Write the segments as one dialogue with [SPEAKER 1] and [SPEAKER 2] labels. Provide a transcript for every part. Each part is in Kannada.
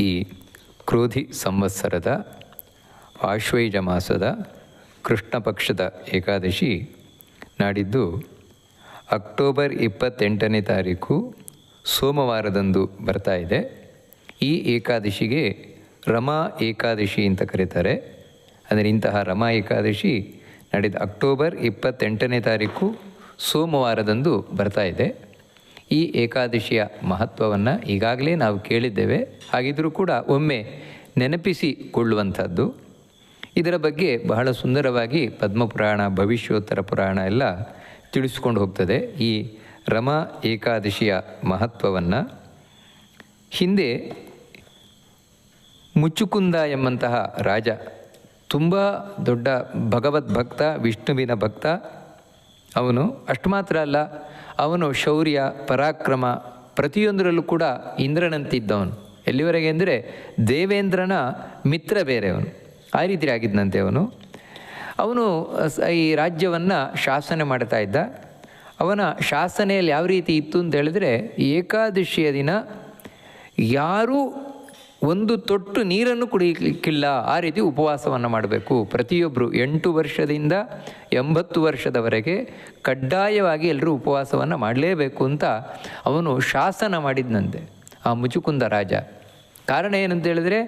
[SPEAKER 1] ಈ ಕ್ರೋಧಿ ಸಂವತ್ಸರದ ಆಶ್ವಯುಜ ಮಾಸದ ಕೃಷ್ಣ ಪಕ್ಷದ ಏಕಾದಶಿ ನಾಡಿದ್ದು ಅಕ್ಟೋಬರ್ 28ನೇ ತಾರೀಕು ಸೋಮವಾರದಂದು ಬರ್ತಾ ಇದೆ. ಈ ಏಕಾದಶಿಗೆ ರಮಾ ಏಕಾದಶಿ ಅಂತ ಕರೀತಾರೆ. ಅಂದರೆ ಇಂತಹ ರಮಾ ಏಕಾದಶಿ ನಾಡಿದ್ದು ಅಕ್ಟೋಬರ್ 28ನೇ ತಾರೀಕು ಸೋಮವಾರದಂದು ಬರ್ತಾ ಇದೆ. ಈ ಏಕಾದಶಿಯ ಮಹತ್ವವನ್ನು ಈಗಾಗಲೇ ನಾವು ಕೇಳಿದ್ದೇವೆ. ಹಾಗಿದ್ದರೂ ಕೂಡ ಒಮ್ಮೆ ನೆನಪಿಸಿಕೊಳ್ಳುವಂಥದ್ದು. ಇದರ ಬಗ್ಗೆ ಬಹಳ ಸುಂದರವಾಗಿ ಪದ್ಮಪುರಾಣ, ಭವಿಷ್ಯೋತ್ತರ ಪುರಾಣ ಎಲ್ಲ ತಿಳಿಸ್ಕೊಂಡು ಹೋಗ್ತದೆ ಈ ರಮಾ ಏಕಾದಶಿಯ ಮಹತ್ವವನ್ನು. ಹಿಂದೆ ಮುಚುಕುಂದ ಎಂಬಂತಹ ರಾಜ ತುಂಬ ದೊಡ್ಡ ಭಗವದ್ಭಕ್ತ, ವಿಷ್ಣುವಿನ ಭಕ್ತ. ಅವನು ಅಷ್ಟು ಮಾತ್ರ ಅಲ್ಲ, ಅವನು ಶೌರ್ಯ, ಪರಾಕ್ರಮ ಪ್ರತಿಯೊಂದರಲ್ಲೂ ಕೂಡ ಇಂದ್ರನಂತಿದ್ದವನು. ಎಲ್ಲಿವರೆಗೆ ಅಂದರೆ ದೇವೇಂದ್ರನ ಮಿತ್ರ ಬೇರೆ ಅವನು. ಆ ರೀತಿ ಆಗಿದ್ದಂತೆ ಅವನು ಈ ರಾಜ್ಯವನ್ನು ಶಾಸನ ಮಾಡ್ತಾ ಇದ್ದ. ಅವನ ಶಾಸನೆಯಲ್ಲಿ ಯಾವ ರೀತಿ ಇತ್ತು ಅಂತ ಹೇಳಿದ್ರೆ, ಏಕಾದಶಿಯ ದಿನ ಯಾರೂ ಒಂದು ತೊಟ್ಟು ನೀರನ್ನು ಕುಡಿಯಲಿಕ್ಕಿಲ್ಲ, ಆ ರೀತಿ ಉಪವಾಸವನ್ನು ಮಾಡಬೇಕು. ಪ್ರತಿಯೊಬ್ಬರು 8 ವರ್ಷದಿಂದ 80 ವರ್ಷದವರೆಗೆ ಕಡ್ಡಾಯವಾಗಿ ಎಲ್ಲರೂ ಉಪವಾಸವನ್ನು ಮಾಡಲೇಬೇಕು ಅಂತ ಅವನು ಶಾಸನ ಮಾಡಿದ್ನಂತೆ ಆ ಮುಚುಕುಂದ ರಾಜ. ಕಾರಣ ಏನಂತ ಹೇಳಿದ್ರೆ,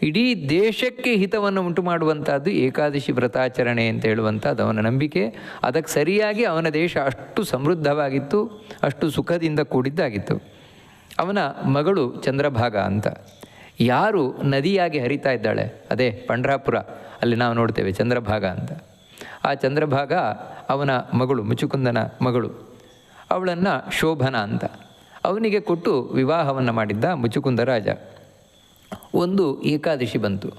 [SPEAKER 1] ಇಡೀ ದೇಶಕ್ಕೆ ಹಿತವನ್ನು ಉಂಟು ಮಾಡುವಂಥದ್ದು ಏಕಾದಶಿ ವ್ರತಾಚರಣೆ ಅಂತ ಹೇಳುವಂಥದ್ದು ಅವನ ನಂಬಿಕೆ. ಅದಕ್ಕೆ ಸರಿಯಾಗಿ ಅವನ ದೇಶ ಅಷ್ಟು ಸಮೃದ್ಧವಾಗಿತ್ತು, ಅಷ್ಟು ಸುಖದಿಂದ ಕೂಡಿದ್ದಾಗಿತ್ತು. ಅವನ ಮಗಳು ಚಂದ್ರಭಾಗ ಅಂತ ಯಾರು ನದಿಯಾಗಿ ಹರಿತಾ ಇದ್ದಾಳೆ, ಅದೇ ಪಂಡ್ರಾಪುರ, ಅಲ್ಲಿ ನಾವು ನೋಡ್ತೇವೆ ಚಂದ್ರಭಾಗ ಅಂತ. ಆ ಚಂದ್ರಭಾಗ ಅವನ ಮಗಳು, ಮುಚುಕುಂದನ ಮಗಳು. ಅವಳನ್ನು ಶೋಭನ ಅಂತ ಅವನಿಗೆ ಕೊಟ್ಟು ವಿವಾಹವನ್ನು ಮಾಡಿದ್ದ ಮುಚುಕುಂದ ರಾಜ. ಒಂದು ಏಕಾದಶಿ ಬಂತು.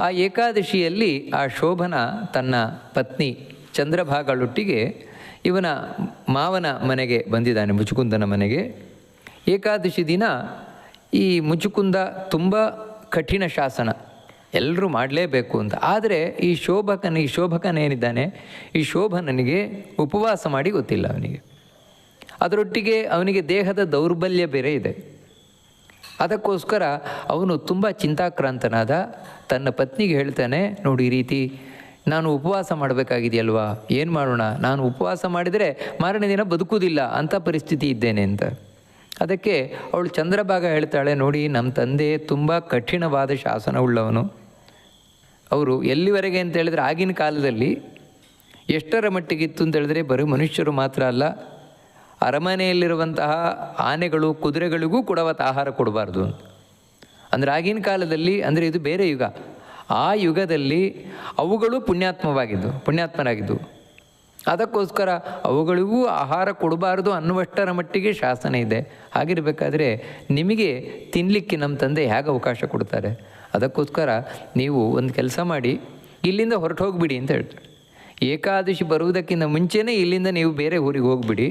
[SPEAKER 1] ಆ ಏಕಾದಶಿಯಲ್ಲಿ ಆ ಶೋಭನ ತನ್ನ ಪತ್ನಿ ಚಂದ್ರಭಾಗಳೊಟ್ಟಿಗೆ ಇವನ ಮಾವನ ಮನೆಗೆ ಬಂದಿದ್ದಾನೆ, ಮುಚುಕುಂದನ ಮನೆಗೆ. ಏಕಾದಶಿ ದಿನ ಈ ಮುಚುಕುಂದ ತುಂಬ ಕಠಿಣ ಶಾಸನ, ಎಲ್ಲರೂ ಮಾಡಲೇಬೇಕು ಅಂತ. ಆದರೆ ಈ ಶೋಭಕನೇನಿದ್ದಾನೆ, ಈ ಶೋಭನನಿಗೆ ಉಪವಾಸ ಮಾಡಿ ಗೊತ್ತಿಲ್ಲ ಅವನಿಗೆ. ಅದರೊಟ್ಟಿಗೆ ಅವನಿಗೆ ದೇಹದ ದೌರ್ಬಲ್ಯ ಬೇರೆ ಇದೆ. ಅದಕ್ಕೋಸ್ಕರ ಅವನು ತುಂಬ ಚಿಂತಾಕ್ರಾಂತನಾದ. ತನ್ನ ಪತ್ನಿಗೆ ಹೇಳ್ತಾನೆ, ನೋಡಿ ಈ ರೀತಿ ನಾನು ಉಪವಾಸ ಮಾಡಬೇಕಾಗಿದೆಯಲ್ವಾ, ಏನು ಮಾಡೋಣ, ನಾನು ಉಪವಾಸ ಮಾಡಿದರೆ ಮಾರನೇ ದಿನ ಬದುಕುವುದಿಲ್ಲ ಅಂಥ ಪರಿಸ್ಥಿತಿ ಇದ್ದೇನೆ ಅಂತ. ಅದಕ್ಕೆ ಅವಳು ಚಂದ್ರಭಾಗ ಹೇಳ್ತಾಳೆ, ನೋಡಿ ನಮ್ಮ ತಂದೆ ತುಂಬ ಕಠಿಣವಾದ ಶಾಸನವುಳ್ಳವನು. ಅವರು ಎಲ್ಲಿವರೆಗೆ ಅಂತ ಹೇಳಿದ್ರೆ, ಆಗಿನ ಕಾಲದಲ್ಲಿ ಎಷ್ಟರ ಮಟ್ಟಿಗಿತ್ತು ಅಂತ ಹೇಳಿದ್ರೆ, ಬರೀ ಮನುಷ್ಯರು ಮಾತ್ರ ಅಲ್ಲ, ಅರಮನೆಯಲ್ಲಿರುವಂತಹ ಆನೆಗಳು, ಕುದುರೆಗಳಿಗೂ ಕೂಡ ಅವತ್ತು ಆಹಾರ ಕೊಡಬಾರ್ದು ಅಂತ. ಅಂದರೆ ಆಗಿನ ಕಾಲದಲ್ಲಿ, ಅಂದರೆ ಇದು ಬೇರೆ ಯುಗ, ಆ ಯುಗದಲ್ಲಿ ಅವುಗಳು ಪುಣ್ಯಾತ್ಮರಾಗಿದ್ದು. ಅದಕ್ಕೋಸ್ಕರ ಅವುಗಳಿಗೂ ಆಹಾರ ಕೊಡಬಾರ್ದು ಅನ್ನುವಷ್ಟರ ಮಟ್ಟಿಗೆ ಶಾಸನ ಇದೆ. ಹಾಗಿರಬೇಕಾದ್ರೆ ನಿಮಗೆ ತಿನ್ನಲಿಕ್ಕೆ ನಮ್ಮ ತಂದೆ ಹೇಗೆ ಅವಕಾಶ ಕೊಡ್ತಾರೆ? ಅದಕ್ಕೋಸ್ಕರ ನೀವು ಒಂದು ಕೆಲಸ ಮಾಡಿ, ಇಲ್ಲಿಂದ ಹೊರಟು ಹೋಗಿಬಿಡಿ ಅಂತ ಹೇಳ್ತಾರೆ. ಏಕಾದಶಿ ಬರುವುದಕ್ಕಿಂತ ಮುಂಚೆನೇ ಇಲ್ಲಿಂದ ನೀವು ಬೇರೆ ಊರಿಗೆ ಹೋಗಿಬಿಡಿ,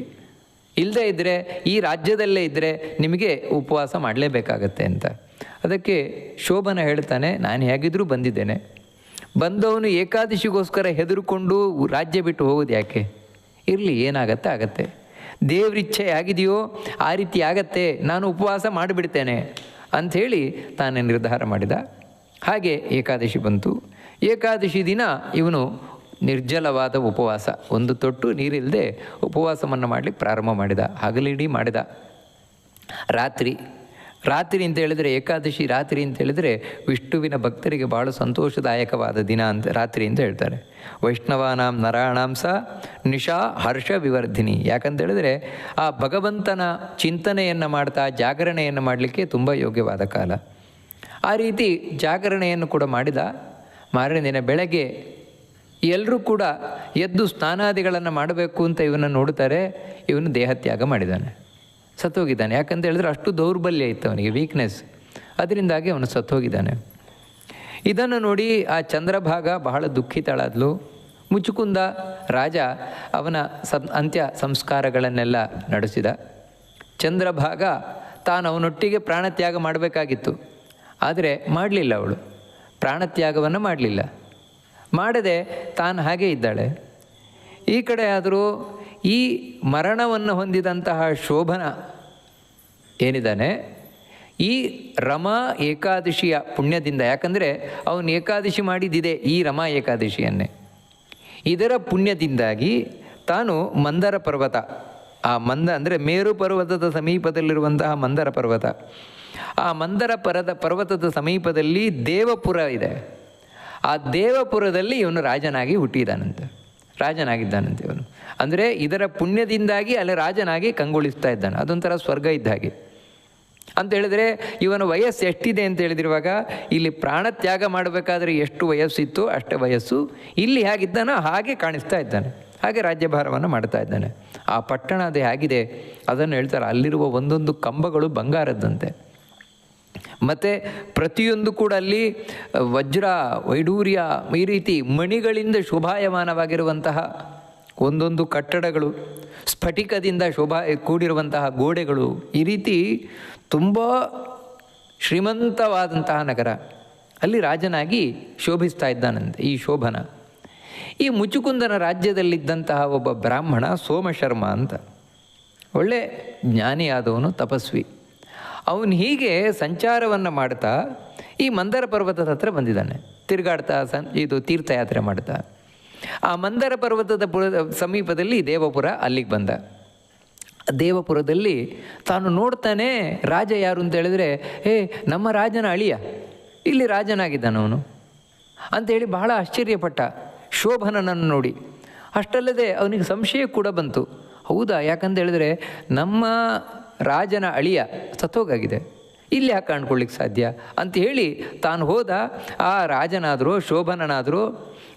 [SPEAKER 1] ಇಲ್ಲದೇ ಇದ್ದರೆ ಈ ರಾಜ್ಯದಲ್ಲೇ ಇದ್ದರೆ ನಿಮಗೆ ಉಪವಾಸ ಮಾಡಲೇಬೇಕಾಗತ್ತೆ ಅಂತ. ಅದಕ್ಕೆ ಶೋಭನ ಹೇಳ್ತಾನೆ, ನಾನು ಹೇಗಿದ್ದರೂ ಬಂದಿದ್ದೇನೆ, ಬಂದವನು ಏಕಾದಶಿಗೋಸ್ಕರ ಹೆದರುಕೊಂಡು ರಾಜ್ಯ ಬಿಟ್ಟು ಹೋಗೋದು ಯಾಕೆ? ಇರಲಿ, ಏನಾಗತ್ತೆ ಆಗತ್ತೆ, ದೇವ್ರಿಚ್ಛೆ ಆಗಿದೆಯೋ ಆ ರೀತಿ ಆಗತ್ತೆ, ನಾನು ಉಪವಾಸ ಮಾಡಿಬಿಡ್ತೇನೆ ಅಂಥೇಳಿ ತಾನೇ ನಿರ್ಧಾರ ಮಾಡಿದ. ಹಾಗೆ ಏಕಾದಶಿ ಬಂತು. ಏಕಾದಶಿ ದಿನ ಇವನು ನಿರ್ಜಲವಾದ ಉಪವಾಸ, ಒಂದು ತೊಟ್ಟು ನೀರಿಲ್ಲದೆ ಉಪವಾಸವನ್ನು ಮಾಡಲಿಕ್ಕೆ ಪ್ರಾರಂಭ ಮಾಡಿದ. ಹಗಲಿಡೀ ಮಾಡಿದ. ರಾತ್ರಿ ಅಂತ ಹೇಳಿದರೆ, ಏಕಾದಶಿ ರಾತ್ರಿ ಅಂತ ಹೇಳಿದರೆ ವಿಷ್ಣುವಿನ ಭಕ್ತರಿಗೆ ಭಾಳ ಸಂತೋಷದಾಯಕವಾದ ದಿನ ಅಂತ ರಾತ್ರಿ ಅಂತ ಹೇಳ್ತಾರೆ. ವೈಷ್ಣವಾನಾಂ ನರಾಣಾಂ ಸ ನಿಶಾ ಹರ್ಷ ವಿವರ್ಧಿನಿ. ಯಾಕಂತ ಹೇಳಿದ್ರೆ ಆ ಭಗವಂತನ ಚಿಂತನೆಯನ್ನು ಮಾಡ್ತಾ ಜಾಗರಣೆಯನ್ನು ಮಾಡಲಿಕ್ಕೆ ತುಂಬ ಯೋಗ್ಯವಾದ ಕಾಲ. ಆ ರೀತಿ ಜಾಗರಣೆಯನ್ನು ಕೂಡ ಮಾಡಿದ. ಮಾರನೇ ದಿನ ಬೆಳಗ್ಗೆ ಎಲ್ಲರೂ ಕೂಡ ಎದ್ದು ಸ್ನಾನಾದಿಗಳನ್ನು ಮಾಡಬೇಕು ಅಂತ ಇವನನ್ನು ನೋಡ್ತಾರೆ. ಇವನು ದೇಹತ್ಯಾಗ ಮಾಡಿದ್ದಾನೆ, ಸತ್ತೋಗಿದ್ದಾನೆ. ಯಾಕಂತ ಹೇಳಿದ್ರೆ ಅಷ್ಟು ದೌರ್ಬಲ್ಯ ಇತ್ತು ಅವನಿಗೆ, ವೀಕ್ನೆಸ್. ಅದರಿಂದಾಗಿ ಅವನು ಸತ್ತೋಗಿದ್ದಾನೆ. ಇದನ್ನು ನೋಡಿ ಆ ಚಂದ್ರಭಾಗ ಬಹಳ ದುಃಖಿತಳಾದ್ಲು. ಮುಚುಕುಂದ ರಾಜ ಅವನ ಅಂತ್ಯ ಸಂಸ್ಕಾರಗಳನ್ನೆಲ್ಲ ನಡೆಸಿದ. ಚಂದ್ರಭಾಗ ತಾನು ಅವನೊಟ್ಟಿಗೆ ಪ್ರಾಣತ್ಯಾಗ ಮಾಡಬೇಕಾಗಿತ್ತು, ಆದರೆ ಮಾಡಲಿಲ್ಲ. ಅವಳು ಪ್ರಾಣತ್ಯಾಗವನ್ನು ಮಾಡಲಿಲ್ಲ. ಮಾಡದೆ ತಾನು ಹಾಗೇ ಇದ್ದಾಳೆ. ಈ ಕಡೆ ಆದರೂ ಈ ಮರಣವನ್ನು ಹೊಂದಿದಂತಹ ಶೋಭನ ಏನಿದ್ದಾನೆ, ಈ ರಮಾ ಏಕಾದಶಿಯ ಪುಣ್ಯದಿಂದ, ಯಾಕಂದರೆ ಅವನು ಏಕಾದಶಿ ಮಾಡಿದ್ದಿದೆ ಈ ರಮಾ ಏಕಾದಶಿಯನ್ನೇ, ಇದರ ಪುಣ್ಯದಿಂದಾಗಿ ತಾನು ಮಂದರ ಪರ್ವತ, ಆ ಅಂದರೆ ಮೇರು ಪರ್ವತದ ಸಮೀಪದಲ್ಲಿರುವಂತಹ ಮಂದರ ಪರ್ವತ, ಆ ಮಂದರ ಪರ್ವತದ ಸಮೀಪದಲ್ಲಿ ದೇವಪುರ ಇದೆ. ಆ ದೇವಪುರದಲ್ಲಿ ಇವನು ರಾಜನಾಗಿ ರಾಜನಾಗಿದ್ದಾನಂತೆ ಇವನು. ಅಂದರೆ ಇದರ ಪುಣ್ಯದಿಂದಾಗಿ ಅಲ್ಲಿ ರಾಜನಾಗಿ ಕಂಗೊಳಿಸ್ತಾ ಇದ್ದಾನೆ. ಅದೊಂಥರ ಸ್ವರ್ಗ ಇದ್ದ ಹಾಗೆ ಅಂತ ಹೇಳಿದರೆ, ಇವನ ವಯಸ್ಸು ಎಷ್ಟಿದೆ ಅಂತ ಹೇಳಿದಿರುವಾಗ, ಇಲ್ಲಿ ಪ್ರಾಣತ್ಯಾಗ ಮಾಡಬೇಕಾದ್ರೆ ಎಷ್ಟು ವಯಸ್ಸಿತ್ತು ಅಷ್ಟೇ ವಯಸ್ಸು, ಇಲ್ಲಿ ಹೇಗಿದ್ದಾನೋ ಹಾಗೆ ಕಾಣಿಸ್ತಾ ಇದ್ದಾನೆ, ಹಾಗೆ ರಾಜ್ಯಭಾರವನ್ನು ಮಾಡ್ತಾ ಇದ್ದಾನೆ. ಆ ಪಟ್ಟಣ ಅದು ಹೇಗಿದೆ ಅದನ್ನು ಹೇಳ್ತಾರೆ. ಅಲ್ಲಿರುವ ಒಂದೊಂದು ಕಂಬಗಳು ಬಂಗಾರದ್ದಂತೆ, ಮತ್ತು ಪ್ರತಿಯೊಂದು ಕೂಡ ಅಲ್ಲಿ ವಜ್ರ, ವೈಡೂರ್ಯ, ಈ ರೀತಿ ಮಣಿಗಳಿಂದ ಶೋಭಾಯಮಾನವಾಗಿರುವಂತಹ ಒಂದೊಂದು ಕಟ್ಟಡಗಳು, ಸ್ಫಟಿಕದಿಂದ ಕೂಡಿರುವಂತಹ ಗೋಡೆಗಳು, ಈ ರೀತಿ ತುಂಬ ಶ್ರೀಮಂತವಾದಂತಹ ನಗರ. ಅಲ್ಲಿ ರಾಜನಾಗಿ ಶೋಭಿಸ್ತಾ ಇದ್ದಾನಂತೆ ಈ ಶೋಭನ. ಈ ಮುಚುಕುಂದನ ರಾಜ್ಯದಲ್ಲಿದ್ದಂತಹ ಒಬ್ಬ ಬ್ರಾಹ್ಮಣ ಸೋಮಶರ್ಮ ಅಂತ, ಒಳ್ಳೆ ಜ್ಞಾನಿಯಾದವನು, ತಪಸ್ವಿ. ಅವನು ಹೀಗೆ ಸಂಚಾರವನ್ನು ಮಾಡ್ತಾ ಈ ಮಂದರ ಪರ್ವತದ ಹತ್ರ ಬಂದಿದ್ದಾನೆ, ತಿರುಗಾಡ್ತಾ ಇದು ತೀರ್ಥಯಾತ್ರೆ ಮಾಡ್ತಾ. ಆ ಮಂದರ ಪರ್ವತದ ಸಮೀಪದಲ್ಲಿ ದೇವಪುರ, ಅಲ್ಲಿಗೆ ಬಂದ. ದೇವಪುರದಲ್ಲಿ ತಾನು ನೋಡ್ತಾನೆ, ರಾಜ ಯಾರು ಅಂತ ಹೇಳಿದ್ರೆ, ನಮ್ಮ ರಾಜನ ಅಳಿಯ, ಇಲ್ಲಿ ರಾಜನಾಗಿದ್ದಾನವನು ಅಂಥೇಳಿ ಬಹಳ ಆಶ್ಚರ್ಯಪಟ್ಟ ಶೋಭನನನ್ನು ನೋಡಿ. ಅಷ್ಟಲ್ಲದೆ ಅವನಿಗೆ ಸಂಶಯ ಕೂಡ ಬಂತು, ಹೌದಾ, ಯಾಕಂತ ಹೇಳಿದ್ರೆ ನಮ್ಮ ರಾಜನ ಅಳಿಯ ಸತ್ತೋಗಾಗಿದೆ, ಇಲ್ಲಿ ಯಾಕೆ ಕಾಣ್ಕೊಳ್ಳಿಕ್ಕೆ ಸಾಧ್ಯ ಅಂತ ಹೇಳಿ ತಾನು ಹೋದ. ಆ ರಾಜನಾದರೂ ಶೋಭನನಾದರೂ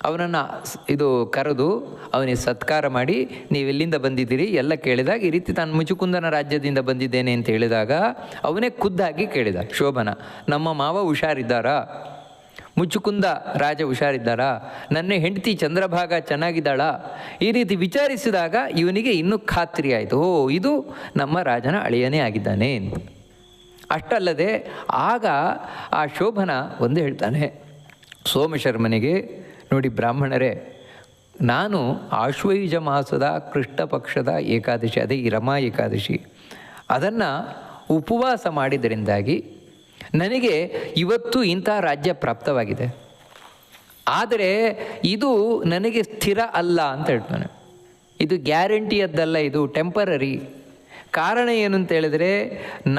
[SPEAKER 1] ಅವನನ್ನು ಕರೆದು ಅವನಿಗೆ ಸತ್ಕಾರ ಮಾಡಿ, ನೀವೆಲ್ಲಿಂದ ಬಂದಿದ್ದೀರಿ ಎಲ್ಲ ಕೇಳಿದಾಗ, ಈ ರೀತಿ ತಾನು ಮುಚುಕುಂದನ ರಾಜ್ಯದಿಂದ ಬಂದಿದ್ದೇನೆ ಅಂತ ಹೇಳಿದಾಗ ಅವನೇ ಖುದ್ದಾಗಿ ಕೇಳಿದ ಶೋಭನ, ನಮ್ಮ ಮಾವ ಹುಷಾರಿದ್ದಾರಾ, ಮುಚುಕುಂದ ರಾಜ ಹುಷಾರಿದ್ದಾರಾ, ನನ್ನ ಹೆಂಡತಿ ಚಂದ್ರಭಾಗ ಚೆನ್ನಾಗಿದ್ದಾಳಾ, ಈ ರೀತಿ ವಿಚಾರಿಸಿದಾಗ ಇವನಿಗೆ ಇನ್ನೂ ಖಾತ್ರಿ ಆಯಿತು, ಇದು ನಮ್ಮ ರಾಜನ ಅಳಿಯನೇ ಆಗಿದ್ದಾನೆ ಅಂತ. ಅಷ್ಟಲ್ಲದೆ ಆಗ ಆ ಶೋಭನ ಒಂದು ಹೇಳ್ತಾನೆ ಸೋಮಶರ್ಮನಿಗೆ, ನೋಡಿ ಬ್ರಾಹ್ಮಣರೇ, ನಾನು ಆಶ್ವಯುಜ ಮಾಸದ ಕೃಷ್ಣ ಪಕ್ಷದ ಏಕಾದಶಿ, ಅದೇ ಈ ರಮಾ ಏಕಾದಶಿ, ಅದನ್ನು ಉಪವಾಸ ಮಾಡಿದ್ದರಿಂದಾಗಿ ನನಗೆ ಇವತ್ತು ಇಂತಹ ರಾಜ್ಯ ಪ್ರಾಪ್ತವಾಗಿದೆ. ಆದರೆ ಇದು ನನಗೆ ಸ್ಥಿರ ಅಲ್ಲ ಅಂತ ಹೇಳ್ತಾನೆ. ಇದು ಗ್ಯಾರಂಟಿಯದ್ದಲ್ಲ, ಇದು ಟೆಂಪರರಿ. ಕಾರಣ ಏನು ಅಂತ ಹೇಳಿದರೆ,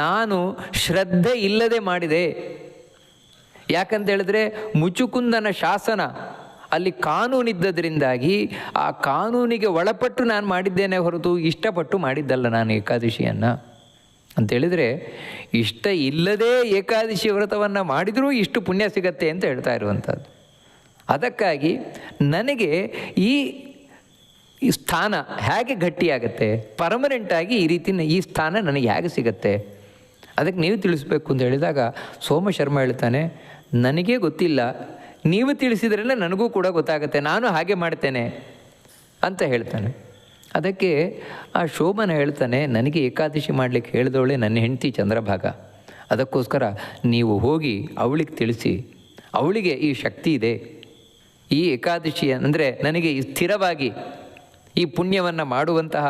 [SPEAKER 1] ನಾನು ಶ್ರದ್ಧೆ ಇಲ್ಲದೆ ಮಾಡಿದೆ. ಯಾಕಂತ ಹೇಳಿದ್ರೆ ಮುಚುಕುಂದನ ಶಾಸನ ಅಲ್ಲಿ ಕಾನೂನಿದ್ದದರಿಂದಾಗಿ ಆ ಕಾನೂನಿಗೆ ಒಳಪಟ್ಟು ನಾನು ಮಾಡಿದ್ದೇನೆ ಹೊರತು ಇಷ್ಟಪಟ್ಟು ಮಾಡಿದ್ದಲ್ಲ ನಾನು ಏಕಾದಶಿಯನ್ನು. ಅಂತೇಳಿದರೆ ಇಷ್ಟ ಇಲ್ಲದೇ ಏಕಾದಶಿ ವ್ರತವನ್ನು ಮಾಡಿದರೂ ಇಷ್ಟು ಪುಣ್ಯ ಸಿಗತ್ತೆ ಅಂತ ಹೇಳ್ತಾ ಇರುವಂಥದ್ದು. ಅದಕ್ಕಾಗಿ ನನಗೆ ಈ ಸ್ಥಾನ ಹೇಗೆ ಗಟ್ಟಿಯಾಗತ್ತೆ, ಪರ್ಮನೆಂಟಾಗಿ ಈ ರೀತಿ ಈ ಸ್ಥಾನ ನನಗೆ ಹೇಗೆ ಸಿಗತ್ತೆ, ಅದಕ್ಕೆ ನೀವು ತಿಳಿಸ್ಬೇಕು ಅಂತ ಹೇಳಿದಾಗ ಸೋಮಶರ್ಮ ಹೇಳ್ತಾನೆ, ನನಗೇ ಗೊತ್ತಿಲ್ಲ, ನೀವು ತಿಳಿಸಿದ್ರೇ ನನಗೂ ಕೂಡ ಗೊತ್ತಾಗುತ್ತೆ, ನಾನು ಹಾಗೆ ಮಾಡ್ತೇನೆ ಅಂತ ಹೇಳ್ತಾನೆ. ಅದಕ್ಕೆ ಆ ಶೋಭನ ಹೇಳ್ತಾನೆ, ನನಗೆ ಏಕಾದಶಿ ಮಾಡಲಿಕ್ಕೆ ಹೇಳಿದವಳೆ ನನ್ನ ಹೆಂಡತಿ ಚಂದ್ರಭಾಗ, ಅದಕ್ಕೋಸ್ಕರ ನೀವು ಹೋಗಿ ಅವಳಿಗೆ ತಿಳಿಸಿ, ಅವಳಿಗೆ ಈ ಶಕ್ತಿ ಇದೆ, ಈ ಏಕಾದಶಿ ಅಂದರೆ ನನಗೆ ಸ್ಥಿರವಾಗಿ ಈ ಪುಣ್ಯವನ್ನು ಮಾಡುವಂತಹ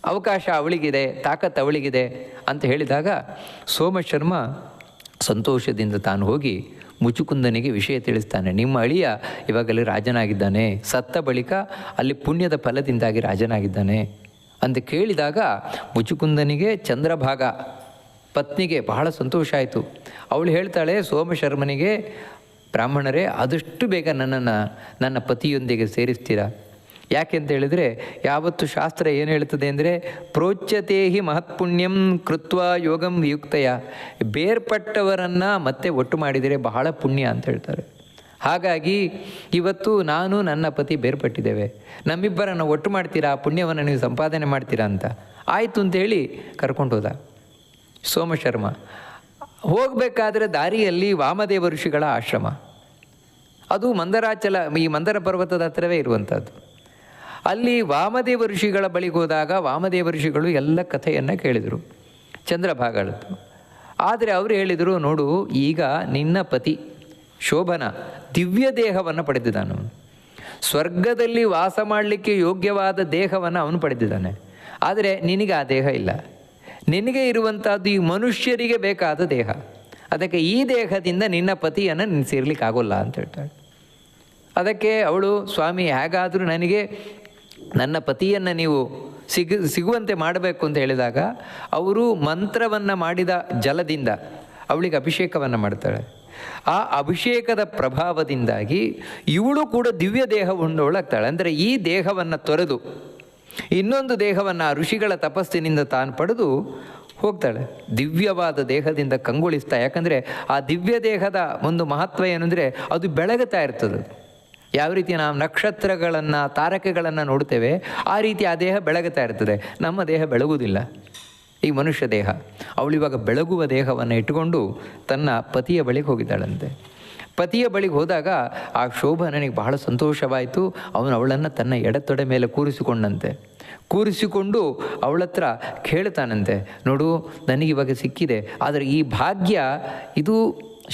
[SPEAKER 1] ಅವಕಾಶ ಅವಳಿಗಿದೆ, ತಾಕತ್ತು ಅವಳಿಗಿದೆ ಅಂತ ಹೇಳಿದಾಗ ಸೋಮಶರ್ಮ ಸಂತೋಷದಿಂದ ತಾನು ಹೋಗಿ ಮುಚುಕುಂದನಿಗೆ ವಿಷಯ ತಿಳಿಸ್ತಾನೆ. ನಿಮ್ಮ ಅಳಿಯ ಇವಾಗಲೇ ರಾಜನಾಗಿದ್ದಾನೆ, ಸತ್ತ ಬಳಿಕ ಅಲ್ಲಿ ಪುಣ್ಯದ ಫಲದಿಂದಾಗಿ ರಾಜನಾಗಿದ್ದಾನೆ ಅಂತ ಕೇಳಿದಾಗ ಮುಚುಕುಂದನಿಗೆ ಚಂದ್ರಭಾಗ ಪತ್ನಿಗೆ ಬಹಳ ಸಂತೋಷ ಆಯಿತು. ಅವಳು ಹೇಳ್ತಾಳೆ ಸೋಮಶರ್ಮನಿಗೆ, ಬ್ರಾಹ್ಮಣರೇ ಆದಷ್ಟು ಬೇಗ ನನ್ನ ಪತಿಯೊಂದಿಗೆ ಸೇರಿಸ್ತೀರಾ. ಯಾಕೆ ಅಂತ ಹೇಳಿದರೆ ಯಾವತ್ತು ಶಾಸ್ತ್ರ ಏನು ಹೇಳ್ತದೆ ಅಂದರೆ, ಪ್ರೋಚ್ಯತೆ ಹಿ ಮಹತ್ಪುಣ್ಯಂ ಕೃತ್ವ ಯೋಗಂ ವಿಯುಕ್ತಯ, ಬೇರ್ಪಟ್ಟವರನ್ನು ಮತ್ತೆ ಒಟ್ಟು ಮಾಡಿದರೆ ಬಹಳ ಪುಣ್ಯ ಅಂತ ಹೇಳ್ತಾರೆ. ಹಾಗಾಗಿ ಇವತ್ತು ನಾನು ನನ್ನ ಪತಿ ಬೇರ್ಪಟ್ಟಿದ್ದೇವೆ, ನಮ್ಮಿಬ್ಬರನ್ನು ಒಟ್ಟು ಮಾಡ್ತೀರಾ, ಪುಣ್ಯವನ್ನು ನೀವು ಸಂಪಾದನೆ ಮಾಡ್ತೀರಾ ಅಂತ. ಆಯಿತು ಅಂತೇಳಿ ಕರ್ಕೊಂಡು ಹೋದ ಸೋಮಶರ್ಮ. ಹೋಗಬೇಕಾದ್ರೆ ದಾರಿಯಲ್ಲಿ ವಾಮದೇವ ಋಷಿಗಳ ಆಶ್ರಮ, ಅದು ಮಂದರಾಚಲ, ಈ ಮಂದರ ಪರ್ವತದ ಹತ್ತಿರವೇ ಇರುವಂಥದ್ದು. ಅಲ್ಲಿ ವಾಮದೇವ ಋಷಿಗಳ ಬಳಿಗೆ ಹೋದಾಗ ವಾಮದೇವ ಋಷಿಗಳು ಎಲ್ಲ ಕಥೆಯನ್ನು ಕೇಳಿದರು ಚಂದ್ರಭಾಗಳದ್ದು. ಆದರೆ ಅವರು ಹೇಳಿದರು, ನೋಡು, ಈಗ ನಿನ್ನ ಪತಿ ಶೋಭನ ದಿವ್ಯ ದೇಹವನ್ನು ಪಡೆದಿದ್ದಾನೆ, ಸ್ವರ್ಗದಲ್ಲಿ ವಾಸ ಮಾಡಲಿಕ್ಕೆ ಯೋಗ್ಯವಾದ ದೇಹವನ್ನು ಅವನು ಪಡೆದಿದ್ದಾನೆ. ಆದರೆ ನಿನಗೆ ಆ ದೇಹ ಇಲ್ಲ, ನಿನಗೆ ಇರುವಂಥದ್ದು ಈ ಮನುಷ್ಯರಿಗೆ ಬೇಕಾದ ದೇಹ, ಅದಕ್ಕೆ ಈ ದೇಹದಿಂದ ನಿನ್ನ ಪತಿಯನ್ನು ನೀನು ಸೇರ್ಲಿಕ್ಕಾಗೋಲ್ಲ ಅಂತ ಹೇಳ್ತಾಳೆ. ಅದಕ್ಕೆ ಅವಳು, ಸ್ವಾಮಿ ಹೇಗಾದರೂ ನನಗೆ ನನ್ನ ಪತಿಯನ್ನು ನೀವು ಸಿಗುವಂತೆ ಮಾಡಬೇಕು ಅಂತ ಹೇಳಿದಾಗ ಅವರು ಮಂತ್ರವನ್ನು ಮಾಡಿದ ಜಲದಿಂದ ಅವಳಿಗೆ ಅಭಿಷೇಕವನ್ನು ಮಾಡ್ತಾಳೆ. ಆ ಅಭಿಷೇಕದ ಪ್ರಭಾವದಿಂದಾಗಿ ಇವಳು ಕೂಡ ದಿವ್ಯ ದೇಹ ಉಳ್ಳವಳಾಗ್ತಾಳೆ. ಅಂದರೆ ಈ ದೇಹವನ್ನು ತೊರೆದು ಇನ್ನೊಂದು ದೇಹವನ್ನು ಆ ಋಷಿಗಳ ತಪಸ್ಸಿನಿಂದ ತಾನು ಪಡೆದು ಹೋಗ್ತಾಳೆ. ದಿವ್ಯವಾದ ದೇಹದಿಂದ ಕಂಗೊಳಿಸ್ತಾ, ಯಾಕಂದರೆ ಆ ದಿವ್ಯ ದೇಹದ ಒಂದು ಮಹತ್ವ ಏನಂದರೆ ಅದು ಬೆಳಗುತ್ತಾ ಇರ್ತದೆ. ಯಾವ ರೀತಿ ನಾವು ನಕ್ಷತ್ರಗಳನ್ನು ತಾರಕೆಗಳನ್ನು ನೋಡ್ತೇವೆ ಆ ರೀತಿ ಆ ದೇಹ ಬೆಳಗುತ್ತಾ ಇರ್ತದೆ. ನಮ್ಮ ದೇಹ ಬೆಳಗುವುದಿಲ್ಲ, ಈ ಮನುಷ್ಯ ದೇಹ. ಅವಳಿವಾಗ ಬೆಳಗುವ ದೇಹವನ್ನು ಇಟ್ಟುಕೊಂಡು ತನ್ನ ಪತಿಯ ಬಳಿಗೆ ಹೋಗಿದ್ದಾಳಂತೆ. ಪತಿಯ ಬಳಿಗೆ ಹೋದಾಗ ಆ ಶೋಭನನಿಗೆ ಬಹಳ ಸಂತೋಷವಾಯಿತು. ಅವನು ಅವಳನ್ನು ತನ್ನ ಎಡತೊಡೆ ಮೇಲೆ ಕೂರಿಸಿಕೊಂಡು ಅವಳ ಹತ್ರ ಕೇಳ್ತಾನಂತೆ, ನೋಡು ನನಗಿವಾಗ ಸಿಕ್ಕಿದೆ, ಆದರೆ ಈ ಭಾಗ್ಯ ಇದು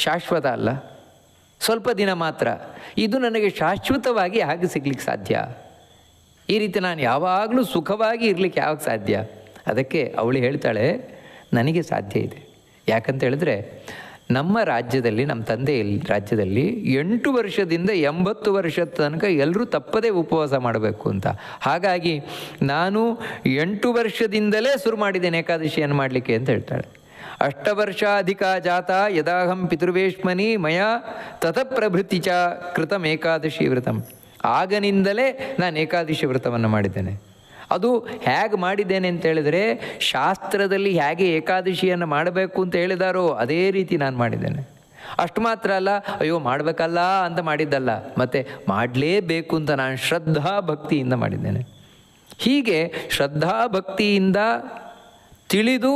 [SPEAKER 1] ಶಾಶ್ವತ ಅಲ್ಲ, ಸ್ವಲ್ಪ ದಿನ ಮಾತ್ರ. ಇದು ನನಗೆ ಶಾಶ್ವತವಾಗಿ ಹಾಗೆ ಸಿಗ್ಲಿಕ್ಕೆ ಸಾಧ್ಯ? ಈ ರೀತಿ ನಾನು ಯಾವಾಗಲೂ ಸುಖವಾಗಿ ಇರಲಿಕ್ಕೆ ಯಾವಾಗ ಸಾಧ್ಯ? ಅದಕ್ಕೆ ಅವಳು ಹೇಳ್ತಾಳೆ, ನನಗೆ ಸಾಧ್ಯ ಇದೆ. ಯಾಕಂತ ಹೇಳಿದ್ರೆ ನಮ್ಮ ರಾಜ್ಯದಲ್ಲಿ, ನಮ್ಮ ತಂದೆ ರಾಜ್ಯದಲ್ಲಿ 8 ವರ್ಷದಿಂದ 80 ವರ್ಷದ ತನಕ ಎಲ್ಲರೂ ತಪ್ಪದೇ ಉಪವಾಸ ಮಾಡಬೇಕು ಅಂತ. ಹಾಗಾಗಿ ನಾನು 8 ವರ್ಷದಿಂದಲೇ ಶುರು ಮಾಡಿದ್ದೇನೆ ಏಕಾದಶಿಯನ್ನು ಮಾಡಲಿಕ್ಕೆ ಅಂತ ಹೇಳ್ತಾಳೆ. 8 ವರ್ಷಾಧಿಕ ಜಾತ ಯದಾಹಂ ಪಿತೃವೇಶ್ಮನಿ ಮಯ ತತಪ್ರಭೃತಿ ಚ ಕೃತಂ ಏಕಾದಶಿ ವ್ರತಂ. ಆಗನಿಂದಲೇ ನಾನು ಏಕಾದಶಿ ವ್ರತವನ್ನು ಮಾಡಿದ್ದೇನೆ. ಅದು ಹೇಗೆ ಮಾಡಿದ್ದೇನೆ ಅಂತ ಹೇಳಿದರೆ, ಶಾಸ್ತ್ರದಲ್ಲಿ ಹೇಗೆ ಏಕಾದಶಿಯನ್ನು ಮಾಡಬೇಕು ಅಂತ ಹೇಳಿದಾರೋ ಅದೇ ರೀತಿ ನಾನು ಮಾಡಿದ್ದೇನೆ. ಅಷ್ಟು ಮಾತ್ರ ಅಲ್ಲ, ಅಯ್ಯೋ ಮಾಡಬೇಕಲ್ಲ ಅಂತ ಮಾಡಿದ್ದಲ್ಲ, ಮತ್ತು ಮಾಡಲೇಬೇಕು ಅಂತ ನಾನು ಶ್ರದ್ಧಾ ಭಕ್ತಿಯಿಂದ ಮಾಡಿದ್ದೇನೆ. ಹೀಗೆ ಶ್ರದ್ಧಾ ಭಕ್ತಿಯಿಂದ ತಿಳಿದು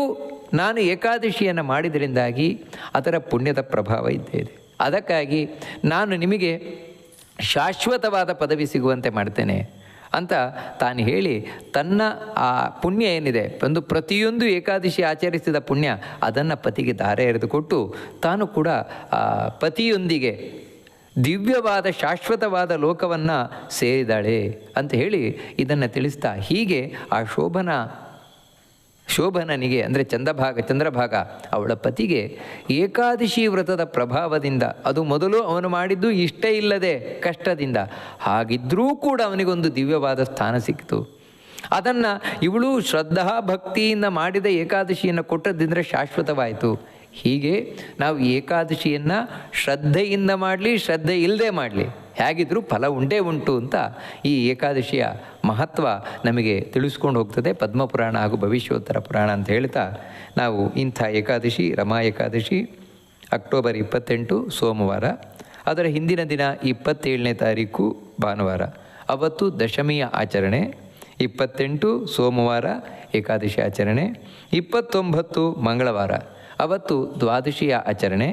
[SPEAKER 1] ನಾನು ಏಕಾದಶಿಯನ್ನು ಮಾಡಿದ್ರಿಂದಾಗಿ ಅದರ ಪುಣ್ಯದ ಪ್ರಭಾವ ಇದ್ದೇ ಇದೆ. ಅದಕ್ಕಾಗಿ ನಾನು ನಿಮಗೆ ಶಾಶ್ವತವಾದ ಪದವಿ ಸಿಗುವಂತೆ ಮಾಡ್ತೇನೆ ಅಂತ ತಾನು ಹೇಳಿ, ತನ್ನ ಆ ಪುಣ್ಯ ಏನಿದೆ, ಒಂದು ಪ್ರತಿಯೊಂದು ಏಕಾದಶಿ ಆಚರಿಸಿದ ಪುಣ್ಯ ಅದನ್ನು ಪತಿಗೆ ಧಾರೆ ಎರೆದುಕೊಟ್ಟು ತಾನು ಕೂಡ ಆ ಪತಿಯೊಂದಿಗೆ ದಿವ್ಯವಾದ ಶಾಶ್ವತವಾದ ಲೋಕವನ್ನು ಸೇರಿದಾಳೆ ಅಂತ ಹೇಳಿ ಇದನ್ನು ತಿಳಿಸ್ತಾ, ಹೀಗೆ ಆ ಶೋಭನನಿಗೆ ಅಂದರೆ ಚಂದ್ರಭಾಗ ಅವಳ ಪತಿಗೆ ಏಕಾದಶಿ ವ್ರತದ ಪ್ರಭಾವದಿಂದ, ಅದು ಮೊದಲು ಅವನು ಮಾಡಿದ್ದು ಇಷ್ಟ ಇಲ್ಲದೆ ಕಷ್ಟದಿಂದ, ಹಾಗಿದ್ದರೂ ಕೂಡ ಅವನಿಗೊಂದು ದಿವ್ಯವಾದ ಸ್ಥಾನ ಸಿಕ್ಕಿತು. ಅದನ್ನು ಇವಳು ಶ್ರದ್ಧಾ ಭಕ್ತಿಯಿಂದ ಮಾಡಿದ ಏಕಾದಶಿಯನ್ನು ಕೊಟ್ಟದ್ದಿಂದರೆ ಶಾಶ್ವತವಾಯಿತು. ಹೀಗೆ ನಾವು ಏಕಾದಶಿಯನ್ನು ಶ್ರದ್ಧೆಯಿಂದ ಮಾಡಲಿ, ಶ್ರದ್ಧೆ ಇಲ್ಲದೆ ಮಾಡಲಿ, ಹೇಗಿದ್ರೂ ಫಲ ಉಂಟು ಅಂತ ಈ ಏಕಾದಶಿಯ ಮಹತ್ವ ನಮಗೆ ತಿಳಿಸ್ಕೊಂಡು ಹೋಗ್ತದೆ ಪದ್ಮಪುರಾಣ ಹಾಗೂ ಭವಿಷ್ಯೋತ್ತರ ಪುರಾಣ ಅಂತ ಹೇಳ್ತಾ, ನಾವು ಇಂಥ ಏಕಾದಶಿ, ರಮಾ ಏಕಾದಶಿ ಅಕ್ಟೋಬರ್ 28 ಸೋಮವಾರ, ಅದರ ಹಿಂದಿನ ದಿನ 27ನೇ ತಾರೀಕು ಭಾನುವಾರ, ಅವತ್ತು ದಶಮಿಯ ಆಚರಣೆ, 28 ಸೋಮವಾರ ಏಕಾದಶಿ ಆಚರಣೆ, 29 ಮಂಗಳವಾರ ಅವತ್ತು ದ್ವಾದಶಿಯ ಆಚರಣೆ.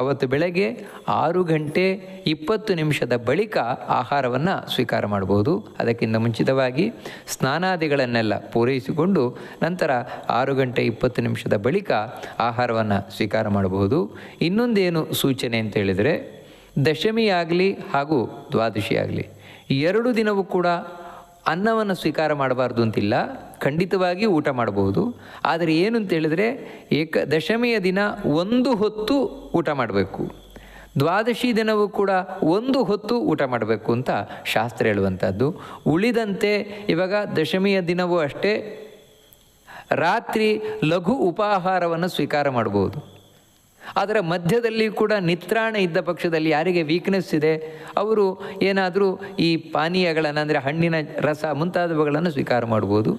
[SPEAKER 1] ಅವತ್ತು ಬೆಳಗ್ಗೆ 6:20 ಬಳಿಕ ಆಹಾರವನ್ನು ಸ್ವೀಕಾರ ಮಾಡಬಹುದು. ಅದಕ್ಕಿಂತ ಮುಂಚಿತವಾಗಿ ಸ್ನಾನಾದಿಗಳನ್ನೆಲ್ಲ ಪೂರೈಸಿಕೊಂಡು ನಂತರ 6:20 ಬಳಿಕ ಆಹಾರವನ್ನು ಸ್ವೀಕಾರ ಮಾಡಬಹುದು. ಇನ್ನೊಂದೇನು ಸೂಚನೆ ಅಂತ ಹೇಳಿದರೆ, ದಶಮಿಯಾಗಲಿ ಹಾಗೂ ದ್ವಾದಶಿ ಆಗಲಿ 2 ದಿನವೂ ಕೂಡ ಅನ್ನವನ್ನು ಸ್ವೀಕಾರ ಮಾಡಬಾರ್ದು ಅಂತಿಲ್ಲ, ಖಂಡಿತವಾಗಿ ಊಟ ಮಾಡಬಹುದು. ಆದರೆ ಏನು ಅಂತ ಹೇಳಿದರೆ, ದಶಮಿಯ ದಿನ 1 ಹೊತ್ತು ಊಟ ಮಾಡಬೇಕು, ದ್ವಾದಶಿ ದಿನವೂ ಕೂಡ 1 ಹೊತ್ತು ಊಟ ಮಾಡಬೇಕು ಅಂತ ಶಾಸ್ತ್ರ ಹೇಳುವಂಥದ್ದು. ಉಳಿದಂತೆ ಇವಾಗ ದಶಮಿಯ ದಿನವೂ ಅಷ್ಟೇ ರಾತ್ರಿ ಲಘು ಉಪಾಹಾರವನ್ನು ಸ್ವೀಕಾರ ಮಾಡಬಹುದು. ಅದರ ಮಧ್ಯದಲ್ಲಿ ಕೂಡ ನಿತ್ರಾಣ ಇದ್ದ ಪಕ್ಷದಲ್ಲಿ ಯಾರಿಗೆ ವೀಕ್ನೆಸ್ ಇದೆ ಅವರು ಏನಾದರೂ ಈ ಪಾನೀಯಗಳನ್ನು ಅಂದರೆ ಹಣ್ಣಿನ ರಸ ಮುಂತಾದವುಗಳನ್ನು ಸ್ವೀಕಾರ ಮಾಡ್ಬೋದು.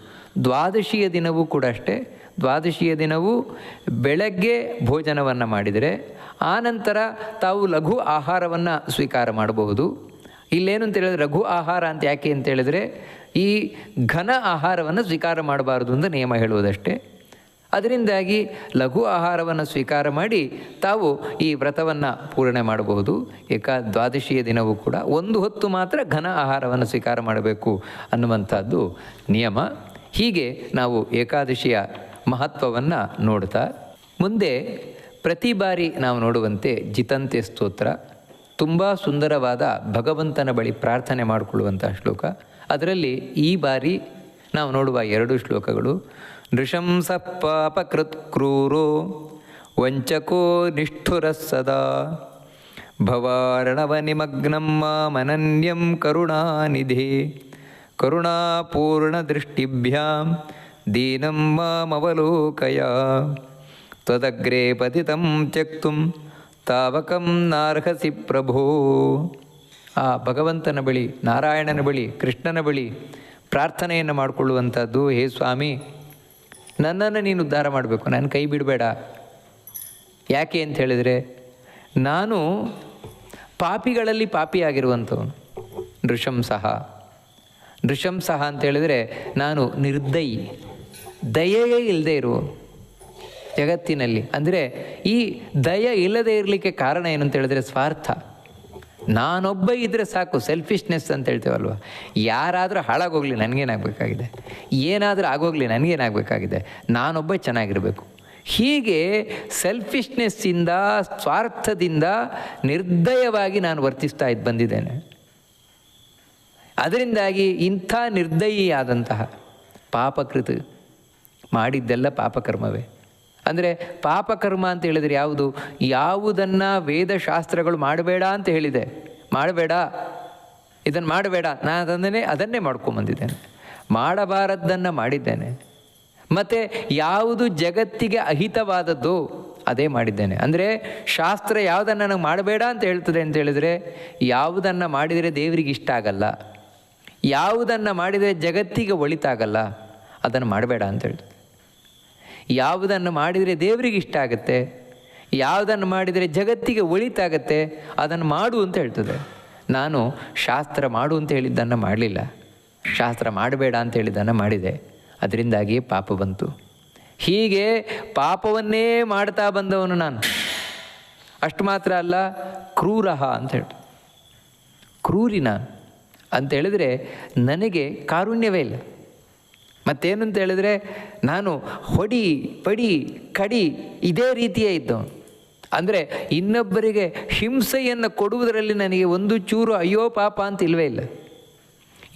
[SPEAKER 1] ದ್ವಾದಶಿಯ ದಿನವೂ ಕೂಡ ಅಷ್ಟೇ, ದ್ವಾದಶಿಯ ದಿನವೂ ಬೆಳಗ್ಗೆ ಭೋಜನವನ್ನು ಮಾಡಿದರೆ ಆನಂತರ ತಾವು ಲಘು ಆಹಾರವನ್ನು ಸ್ವೀಕಾರ ಮಾಡಬಹುದು. ಇಲ್ಲೇನು ಅಂತ ಹೇಳಿದ್ರೆ ಲಘು ಆಹಾರ ಅಂತ ಯಾಕೆ ಅಂತೇಳಿದರೆ, ಈ ಘನ ಆಹಾರವನ್ನು ಸ್ವೀಕಾರ ಮಾಡಬಾರ್ದು ಅಂತ ನಿಯಮ ಹೇಳುವುದಷ್ಟೇ. ಅದರಿಂದಾಗಿ ಲಘು ಆಹಾರವನ್ನು ಸ್ವೀಕಾರ ಮಾಡಿ ತಾವು ಈ ವ್ರತವನ್ನು ಪೂರ್ಣೆ ಮಾಡಬಹುದು. ದ್ವಾದಶಿಯ ದಿನವೂ ಕೂಡ 1 ಹೊತ್ತು ಮಾತ್ರ ಘನ ಆಹಾರವನ್ನು ಸ್ವೀಕಾರ ಮಾಡಬೇಕು ಅನ್ನುವಂಥದ್ದು ನಿಯಮ. ಹೀಗೆ ನಾವು ಏಕಾದಶಿಯ ಮಹತ್ವವನ್ನು ನೋಡ್ತಾ ಮುಂದೆ ಪ್ರತಿ ಬಾರಿ ನಾವು ನೋಡುವಂತೆ ಜಿತಂತೆ ಸ್ತೋತ್ರ, ತುಂಬ ಸುಂದರವಾದ ಭಗವಂತನ ಬಳಿ ಪ್ರಾರ್ಥನೆ ಮಾಡಿಕೊಳ್ಳುವಂಥ ಶ್ಲೋಕ. ಅದರಲ್ಲಿ ಈ ಬಾರಿ ನಾವು ನೋಡುವ 2 ಶ್ಲೋಕಗಳು. ನೃಶಂಸ ಪಾಪಕೃತ್ ಕ್ರೂರೋ ವಂಚಕೋ ನಿಷ್ಠುರ ಸದಾ ಭವಾರ್ಣವ ನಿಮಗ್ನಂ ಮಾಮನನ್ಯಂ ಕರುಣಾನಿಧಿ ಕರುಣಾಪೂರ್ಣ ದೃಷ್ಟಿಭ್ಯಾಂ ದೀನಂ ಮಾಮವಲೋಕಯ ತ್ವದಗ್ರೇ ಪತಿತಂ ತ್ಯಕ್ತುಂ ತಾವಕಂ ನಾರ್ಹಸಿ ಪ್ರಭೋ. ಆ ಭಗವಂತನ ಬಳಿ, ನಾರಾಯಣನ ಬಳಿ, ಕೃಷ್ಣನ ಬಳಿ ಪ್ರಾರ್ಥನೆಯನ್ನು ಮಾಡಿಕೊಳ್ಳುವಂಥದ್ದು, ಹೇ ಸ್ವಾಮಿ ನನ್ನನ್ನು ನೀನು ಉದ್ಧಾರ ಮಾಡಬೇಕು, ನನ್ನ ಕೈ ಬಿಡಬೇಡ. ಯಾಕೆ ಅಂತ ಹೇಳಿದರೆ ನಾನು ಪಾಪಿಗಳಲ್ಲಿ ಪಾಪಿಯಾಗಿರುವಂಥವನು. ನೃಶಂಸಃ ಅಂತ ಹೇಳಿದರೆ ನಾನು ನಿರ್ದಯಿ, ದಯೆಯೇ ಇಲ್ಲದೆ ಇರುವ ಜಗತ್ತಿನಲ್ಲಿ. ಅಂದರೆ ಈ ದಯ ಇಲ್ಲದೆ ಇರಲಿಕ್ಕೆ ಕಾರಣ ಏನು ಅಂತ ಹೇಳಿದ್ರೆ ಸ್ವಾರ್ಥ. ನಾನೊಬ್ಬ ಇದ್ದರೆ ಸಾಕು, ಸೆಲ್ಫಿಶ್ನೆಸ್ ಅಂತ ಹೇಳ್ತೇವಲ್ವ. ಯಾರಾದರೂ ಹಾಳಾಗೋಗಲಿ ನನಗೇನಾಗಬೇಕಾಗಿದೆ, ಏನಾದರೂ ಆಗೋಗಲಿ ನನಗೇನಾಗಬೇಕಾಗಿದೆ, ನಾನೊಬ್ಬ ಚೆನ್ನಾಗಿರಬೇಕು. ಹೀಗೆ ಸೆಲ್ಫಿಶ್ನೆಸ್ಸಿಂದ, ಸ್ವಾರ್ಥದಿಂದ ನಿರ್ದಯವಾಗಿ ನಾನು ವರ್ತಿಸ್ತಾ ಬಂದಿದ್ದೇನೆ. ಅದರಿಂದಾಗಿ ಇಂಥ ನಿರ್ದಯಿಯಾದಂತಹ ಪಾಪಕೃತ ಮಾಡಿದ್ದೆಲ್ಲ ಪಾಪಕರ್ಮವೇ. ಅಂದರೆ ಪಾಪಕರ್ಮ ಅಂತ ಹೇಳಿದರೆ ಯಾವುದು? ಯಾವುದನ್ನು ವೇದಶಾಸ್ತ್ರಗಳು ಮಾಡಬೇಡ ಅಂತ ಹೇಳಿದೆ, ಮಾಡಬೇಡ, ಇದನ್ನು ಮಾಡಬೇಡ, ನಾನು ಅದನ್ನೇ ಮಾಡ್ಕೊಂಬಂದಿದ್ದೇನೆ. ಮಾಡಬಾರದ್ದನ್ನು ಮಾಡಿದ್ದೇನೆ. ಮತ್ತು ಯಾವುದು ಜಗತ್ತಿಗೆ ಅಹಿತವಾದದ್ದು ಅದೇ ಮಾಡಿದ್ದೇನೆ. ಅಂದರೆ ಶಾಸ್ತ್ರ ಯಾವುದನ್ನು ನನಗೆ ಮಾಡಬೇಡ ಅಂತ ಹೇಳ್ತದೆ ಅಂತ ಹೇಳಿದರೆ, ಯಾವುದನ್ನು ಮಾಡಿದರೆ ದೇವರಿಗೆ ಇಷ್ಟ ಆಗಲ್ಲ, ಯಾವುದನ್ನು ಮಾಡಿದರೆ ಜಗತ್ತಿಗೆ ಒಳಿತಾಗಲ್ಲ, ಅದನ್ನು ಮಾಡಬೇಡ ಅಂತ ಹೇಳ್ತದೆ. ಯಾವುದನ್ನು ಮಾಡಿದರೆ ದೇವರಿಗೆ ಇಷ್ಟ ಆಗುತ್ತೆ, ಯಾವುದನ್ನು ಮಾಡಿದರೆ ಜಗತ್ತಿಗೆ ಒಳಿತಾಗತ್ತೆ, ಅದನ್ನು ಮಾಡು ಅಂತ ಹೇಳ್ತದೆ. ನಾನು ಶಾಸ್ತ್ರ ಮಾಡು ಅಂತ ಹೇಳಿದ್ದನ್ನು ಮಾಡಲಿಲ್ಲ, ಶಾಸ್ತ್ರ ಮಾಡಬೇಡ ಅಂತ ಹೇಳಿದ್ದನ್ನು ಮಾಡಿದೆ. ಅದರಿಂದಾಗಿ ಪಾಪ ಬಂತು. ಹೀಗೆ ಪಾಪವನ್ನೇ ಮಾಡ್ತಾ ಬಂದವನು ನಾನು. ಅಷ್ಟು ಮಾತ್ರ ಅಲ್ಲ, ಕ್ರೂರಃ ಅಂತ ಹೇಳ್ತು. ಕ್ರೂರಿ ನಾನು ಅಂತ ಹೇಳಿದರೆ ನನಗೆ ಕಾರುಣ್ಯವೇ ಇಲ್ಲ. ಮತ್ತೇನು ಅಂತ ಹೇಳಿದರೆ ನಾನು ಹೊಡಿ ಪಡಿ ಕಡಿ ಇದೇ ರೀತಿಯೇ ಇದ್ದವನು. ಅಂದರೆ ಇನ್ನೊಬ್ಬರಿಗೆ ಹಿಂಸೆಯನ್ನು ಕೊಡುವುದರಲ್ಲಿ ನನಗೆ ಒಂದು ಚೂರು ಅಯ್ಯೋ ಪಾಪ ಅಂತ ಇಲ್ಲವೇ ಇಲ್ಲ.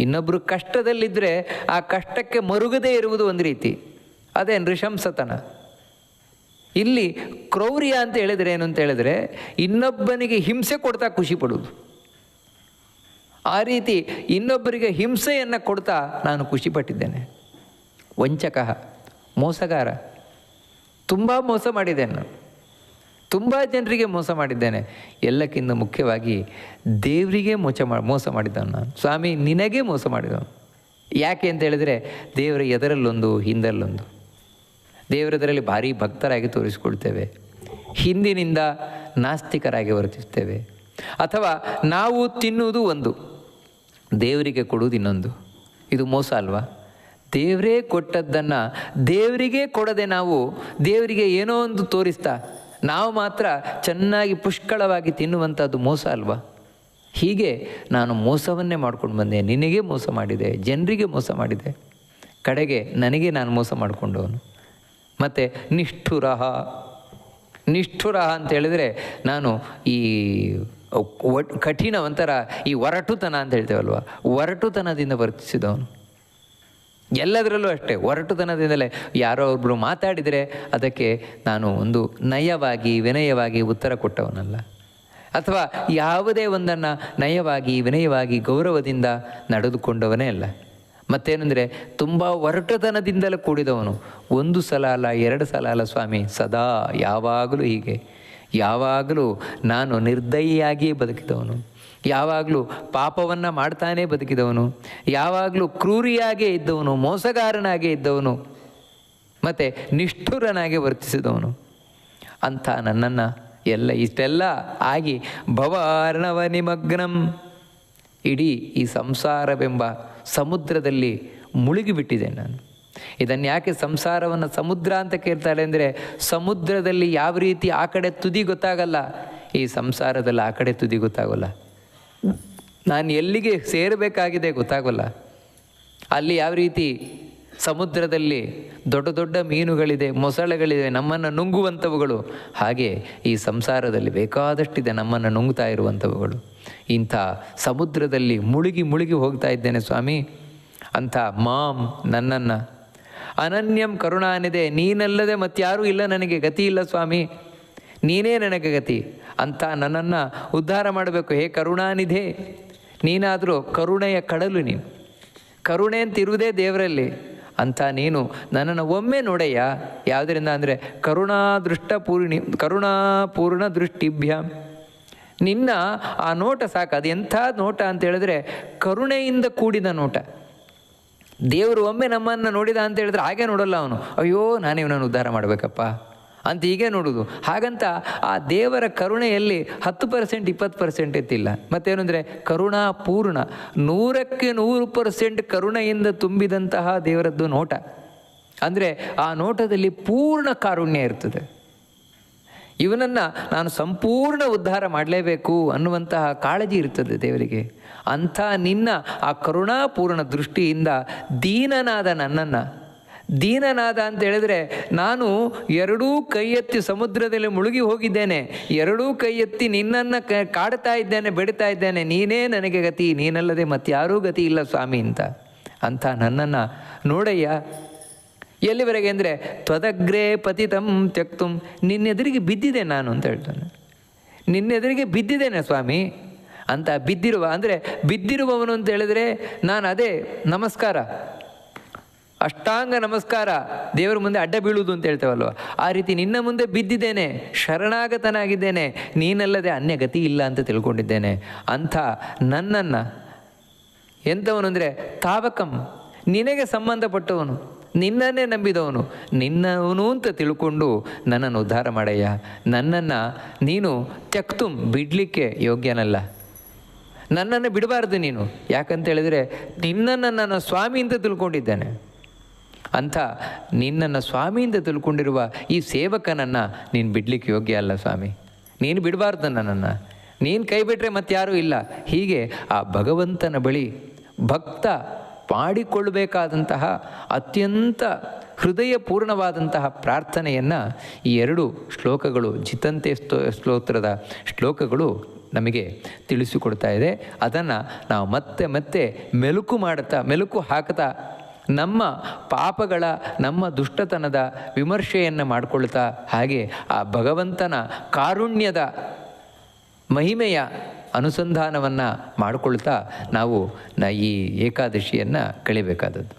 [SPEAKER 1] ಇನ್ನೊಬ್ಬರು ಕಷ್ಟದಲ್ಲಿದ್ದರೆ ಆ ಕಷ್ಟಕ್ಕೆ ಮರುಗದೇ ಇರುವುದು ಒಂದು ರೀತಿ, ಅದೇ ನೃಶಂಸತನ. ಇಲ್ಲಿ ಕ್ರೌರ್ಯ ಅಂತ ಹೇಳಿದರೆ ಏನು ಅಂತ ಹೇಳಿದರೆ ಇನ್ನೊಬ್ಬನಿಗೆ ಹಿಂಸೆ ಕೊಡ್ತಾ ಖುಷಿ ಪಡುವುದು. ಆ ರೀತಿ ಇನ್ನೊಬ್ಬರಿಗೆ ಹಿಂಸೆಯನ್ನು ಕೊಡ್ತಾ ನಾನು ಖುಷಿಪಟ್ಟಿದ್ದೇನೆ. ವಂಚಕಃ, ಮೋಸಗಾರ. ತುಂಬ ಮೋಸ ಮಾಡಿದ್ದೇನೆ ನಾನು, ತುಂಬ ಜನರಿಗೆ ಮೋಸ ಮಾಡಿದ್ದೇನೆ. ಎಲ್ಲಕ್ಕಿಂತ ಮುಖ್ಯವಾಗಿ ದೇವರಿಗೆ ಮೋಸ ಮಾಡಿದ್ದವನು ನಾನು. ಸ್ವಾಮಿ ನಿನಗೇ ಮೋಸ ಮಾಡಿದವನು. ಯಾಕೆ ಅಂತ ಹೇಳಿದರೆ ದೇವರ ಎದರಲ್ಲೊಂದು ಹಿಂದಲ್ಲೊಂದು. ದೇವರದರಲ್ಲಿ ಭಾರಿ ಭಕ್ತರಾಗಿ ತೋರಿಸಿಕೊಳ್ತೇವೆ, ಹಿಂದಿನಿಂದ ನಾಸ್ತಿಕರಾಗಿ ವರ್ತಿಸ್ತೇವೆ. ಅಥವಾ ನಾವು ತಿನ್ನುವುದು ಒಂದು, ದೇವರಿಗೆ ಕೊಡುವುದು ಇನ್ನೊಂದು. ಇದು ಮೋಸ ಅಲ್ವಾ? ದೇವರೇ ಕೊಟ್ಟದ್ದನ್ನು ದೇವರಿಗೆ ಕೊಡದೆ ನಾವು ದೇವರಿಗೆ ಏನೋ ಒಂದು ತೋರಿಸ್ತಾ ನಾವು ಮಾತ್ರ ಚೆನ್ನಾಗಿ ಪುಷ್ಕಳವಾಗಿ ತಿನ್ನುವಂಥದ್ದು ಮೋಸ ಅಲ್ವಾ? ಹೀಗೆ ನಾನು ಮೋಸವನ್ನೇ ಮಾಡ್ಕೊಂಡು ಬಂದೆ. ನಿನಗೆ ಮೋಸ ಮಾಡಿದೆ, ಜನರಿಗೆ ಮೋಸ ಮಾಡಿದೆ, ಕಡೆಗೆ ನನಗೆ ನಾನು ಮೋಸ ಮಾಡಿಕೊಂಡವನು. ಮತ್ತು ನಿಷ್ಠುರ ಅಂತ ಹೇಳಿದರೆ ನಾನು ಈ ಕಠಿಣ ಒಂಥರ ಈ ಒರಟುತನ ಅಂತ ಹೇಳ್ತೇವಲ್ವ, ಒರಟುತನದಿಂದ ವರ್ತಿಸಿದವನು. ಎಲ್ಲದರಲ್ಲೂ ಅಷ್ಟೇ ಒರಟುತನದಿಂದಲೇ. ಯಾರೋ ಒಬ್ಬರು ಮಾತಾಡಿದರೆ ಅದಕ್ಕೆ ನಾನು ಒಂದು ನಯವಾಗಿ ವಿನಯವಾಗಿ ಉತ್ತರ ಕೊಟ್ಟವನಲ್ಲ. ಅಥವಾ ಯಾವುದೇ ಒಂದನ್ನು ನಯವಾಗಿ ವಿನಯವಾಗಿ ಗೌರವದಿಂದ ನಡೆದುಕೊಂಡವನೇ ಅಲ್ಲ. ಮತ್ತೇನೆಂದರೆ ತುಂಬ ಒರಟುತನದಿಂದಲೇ ಕೂಡಿದವನು. 1 ಸಲ ಅಲ್ಲ, 2 ಸಲ ಅಲ್ಲ ಸ್ವಾಮಿ, ಸದಾ ಯಾವಾಗಲೂ ಹೀಗೆ. ಯಾವಾಗಲೂ ನಾನು ನಿರ್ದಯಿಯಾಗಿಯೇ ಬದುಕಿದವನು, ಯಾವಾಗಲೂ ಪಾಪವನ್ನು ಮಾಡ್ತಾನೇ ಬದುಕಿದವನು, ಯಾವಾಗಲೂ ಕ್ರೂರಿಯಾಗೇ ಇದ್ದವನು, ಮೋಸಗಾರನಾಗೇ ಇದ್ದವನು, ಮತ್ತು ನಿಷ್ಠುರನಾಗಿ ವರ್ತಿಸಿದವನು. ಅಂಥ ನನ್ನನ್ನು ಇಷ್ಟೆಲ್ಲ ಆಗಿ ಭವಾರ್ಣವ ನಿಮಗ್ನಂ, ಇಡೀ ಈ ಸಂಸಾರವೆಂಬ ಸಮುದ್ರದಲ್ಲಿ ಮುಳುಗಿಬಿಟ್ಟಿದೆ ನಾನು. ಇದನ್ನು ಯಾಕೆ ಸಂಸಾರವನ್ನು ಸಮುದ್ರ ಅಂತ ಕೇಳ್ತಾಳೆ ಅಂದರೆ, ಸಮುದ್ರದಲ್ಲಿ ಯಾವ ರೀತಿ ಆ ಕಡೆ ತುದಿ ಗೊತ್ತಾಗಲ್ಲ, ಈ ಸಂಸಾರದಲ್ಲಿ ಆ ಕಡೆ ತುದಿ ಗೊತ್ತಾಗೋಲ್ಲ. ನಾನು ಎಲ್ಲಿಗೆ ಸೇರಬೇಕಾಗಿದೆ ಗೊತ್ತಾಗೋಲ್ಲ. ಅಲ್ಲಿ ಯಾವ ರೀತಿ ಸಮುದ್ರದಲ್ಲಿ ದೊಡ್ಡ ದೊಡ್ಡ ಮೀನುಗಳಿದೆ, ಮೊಸಳೆಗಳಿದೆ, ನಮ್ಮನ್ನು ನುಂಗುವಂಥವುಗಳು, ಹಾಗೆ ಈ ಸಂಸಾರದಲ್ಲಿ ಬೇಕಾದಷ್ಟಿದೆ ನಮ್ಮನ್ನು ನುಂಗ್ತಾ ಇರುವಂಥವುಗಳು. ಇಂಥ ಸಮುದ್ರದಲ್ಲಿ ಮುಳುಗಿ ಹೋಗ್ತಾ ಇದ್ದೇನೆ ಸ್ವಾಮಿ. ಅಂಥ ಮಾಂ ನನ್ನನ್ನು ಅನನ್ಯಂ ಕರುಣಾನಿದೆ, ನೀನಲ್ಲದೆ ಮತ್ತಾರೂ ಇಲ್ಲ, ನನಗೆ ಗತಿ ಇಲ್ಲ ಸ್ವಾಮಿ, ನೀನೇ ನನಗೆ ಗತಿ ಅಂತ ನನ್ನನ್ನು ಉದ್ಧಾರ ಮಾಡಬೇಕು. ಹೇ ಕರುಣಾನಿಧೆ, ನೀನಾದರೂ ಕರುಣೆಯ ಕಡಲು, ನೀನು ಕರುಣೆ ಅಂತ ಇರುವುದೇ ದೇವರಲ್ಲಿ. ಅಂಥ ನೀನು ನನ್ನನ್ನು ಒಮ್ಮೆ ನೋಡಯ್ಯ. ಯಾವುದರಿಂದ ಅಂದರೆ ಕರುಣಾಪೂರ್ಣ ದೃಷ್ಟಿಭ್ಯಾಂ, ನಿನ್ನ ಆ ನೋಟ ಸಾಕು. ಅದು ಎಂಥ ನೋಟ ಅಂತ ಹೇಳಿದ್ರೆ ಕರುಣೆಯಿಂದ ಕೂಡಿದ ನೋಟ. ದೇವರು ಒಮ್ಮೆ ನಮ್ಮನ್ನು ನೋಡಿದ ಅಂತ ಹೇಳಿದ್ರೆ ಹಾಗೆ ನೋಡಲ್ಲ ಅವನು, ಅಯ್ಯೋ ನಾನು ಇವನನ್ನು ಉದ್ಧಾರ ಮಾಡಬೇಕಪ್ಪ ಅಂತ ಹೀಗೆ ನೋಡೋದು. ಹಾಗಂತ ಆ ದೇವರ ಕರುಣೆಯಲ್ಲಿ 10% 20% ಎತ್ತಿಲ್ಲ. ಮತ್ತೇನು ಅಂದರೆ ಕರುಣಾಪೂರ್ಣ, 100ಕ್ಕೆ 100% ಕರುಣೆಯಿಂದ ತುಂಬಿದಂತಹ ದೇವರದ್ದು ನೋಟ. ಅಂದರೆ ಆ ನೋಟದಲ್ಲಿ ಪೂರ್ಣ ಕಾರುಣ್ಯ ಇರ್ತದೆ. ಇವನನ್ನು ನಾನು ಸಂಪೂರ್ಣ ಉದ್ಧಾರ ಮಾಡಲೇಬೇಕು ಅನ್ನುವಂತಹ ಕಾಳಜಿ ಇರ್ತದೆ ದೇವರಿಗೆ. ಅಂಥ ನಿನ್ನ ಆ ಕರುಣಾಪೂರ್ಣ ದೃಷ್ಟಿಯಿಂದ ದೀನನಾದ ನನ್ನನ್ನು, ದೀನನಾದ ಅಂತ ಹೇಳಿದ್ರೆ ನಾನು ಎರಡೂ ಕೈ ಎತ್ತಿ ಸಮುದ್ರದಲ್ಲಿ ಮುಳುಗಿ ಹೋಗಿದ್ದೇನೆ, ಎರಡೂ ಕೈ ಎತ್ತಿ ನಿನ್ನನ್ನು ಕಾಡ್ತಾ ಇದ್ದೇನೆ, ಬೆಡಿತಾ ಇದ್ದೇನೆ, ನೀನೇ ನನಗೆ ಗತಿ, ನೀನಲ್ಲದೆ ಮತ್ತಾರೂ ಗತಿ ಇಲ್ಲ ಸ್ವಾಮಿ ಅಂತ. ಅಂಥ ನನ್ನನ್ನು ನೋಡಯ್ಯ. ಎಲ್ಲಿವರೆಗೆ ಅಂದರೆ ತ್ವದಗ್ರೇ ಪತಿತಂ ತ್ಯಕ್ತುಂ, ನಿನ್ನೆದುರಿಗೆ ಬಿದ್ದಿದೆ ನಾನು ಅಂತ ಹೇಳ್ತಾನೆ. ನಿನ್ನೆದುರಿಗೆ ಬಿದ್ದಿದ್ದೇನೆ ಸ್ವಾಮಿ ಅಂತ. ಬಿದ್ದಿರುವ ಅಂದರೆ ಬಿದ್ದಿರುವವನು ಅಂತ ಹೇಳಿದರೆ ನಾನು ಅದೇ ನಮಸ್ಕಾರ, ಅಷ್ಟಾಂಗ ನಮಸ್ಕಾರ, ದೇವರ ಮುಂದೆ ಅಡ್ಡ ಬೀಳುವುದು ಅಂತ ಹೇಳ್ತೇವಲ್ವ, ಆ ರೀತಿ ನಿನ್ನ ಮುಂದೆ ಬಿದ್ದಿದ್ದೇನೆ, ಶರಣಾಗತನಾಗಿದ್ದೇನೆ, ನೀನಲ್ಲದೆ ಅನ್ಯ ಗತಿ ಇಲ್ಲ ಅಂತ ತಿಳ್ಕೊಂಡಿದ್ದೇನೆ. ಅಂಥ ನನ್ನನ್ನು ಎಂಥವನು ಅಂದರೆ ತಾವಕಂ, ನಿನಗೆ ಸಂಬಂಧಪಟ್ಟವನು, ನಿನ್ನನ್ನೇ ನಂಬಿದವನು, ನಿನ್ನವನು ಅಂತ ತಿಳ್ಕೊಂಡು ನನ್ನನ್ನು ಉದ್ಧಾರ ಮಾಡಯ್ಯ. ನನ್ನನ್ನು ನೀನು ತ್ಯಕ್ತುಂ, ಬಿಡಲಿಕ್ಕೆ ಯೋಗ್ಯನಲ್ಲ, ನನ್ನನ್ನು ಬಿಡಬಾರ್ದು ನೀನು. ಯಾಕಂತ ಹೇಳಿದರೆ ನಿನ್ನನ್ನು ನನ್ನ ಸ್ವಾಮಿ ಅಂತ ತಿಳ್ಕೊಂಡಿದ್ದೇನೆ. ಅಂಥ ನಿನ್ನನ್ನು ಸ್ವಾಮಿಯಿಂದ ತಿಳ್ಕೊಂಡಿರುವ ಈ ಸೇವಕನನ್ನು ನೀನು ಬಿಡಲಿಕ್ಕೆ ಯೋಗ್ಯ ಅಲ್ಲ ಸ್ವಾಮಿ, ನೀನು ಬಿಡಬಾರ್ದು ನನ್ನನ್ನು, ನೀನು ಕೈ ಬಿಟ್ಟರೆ ಮತ್ತಾರೂ ಇಲ್ಲ. ಹೀಗೆ ಆ ಭಗವಂತನ ಬಳಿ ಭಕ್ತ ಮಾಡಿಕೊಳ್ಳಬೇಕಾದಂತಹ ಅತ್ಯಂತ ಹೃದಯಪೂರ್ಣವಾದಂತಹ ಪ್ರಾರ್ಥನೆಯನ್ನು ಈ 2 ಶ್ಲೋಕಗಳು, ಜಿತಂತೆ ಸ್ತೋತ್ರದ ಶ್ಲೋಕಗಳು ನಮಗೆ ತಿಳಿಸಿಕೊಡ್ತಾ ಇದೆ. ಅದನ್ನು ನಾವು ಮತ್ತೆ ಮತ್ತೆ ಮೆಲುಕು ಹಾಕ್ತಾ ನಮ್ಮ ಪಾಪಗಳ, ನಮ್ಮ ದುಷ್ಟತನದ ವಿಮರ್ಶೆಯನ್ನು ಮಾಡಿಕೊಳ್ತಾ, ಹಾಗೆ ಆ ಭಗವಂತನ ಕಾರುಣ್ಯದ ಮಹಿಮೆಯ ಅನುಸಂಧಾನವನ್ನು ಮಾಡಿಕೊಳ್ತಾ ನಾವು ಈ ಏಕಾದಶಿಯನ್ನು ಕಳಿಬೇಕಾದದ್ದು.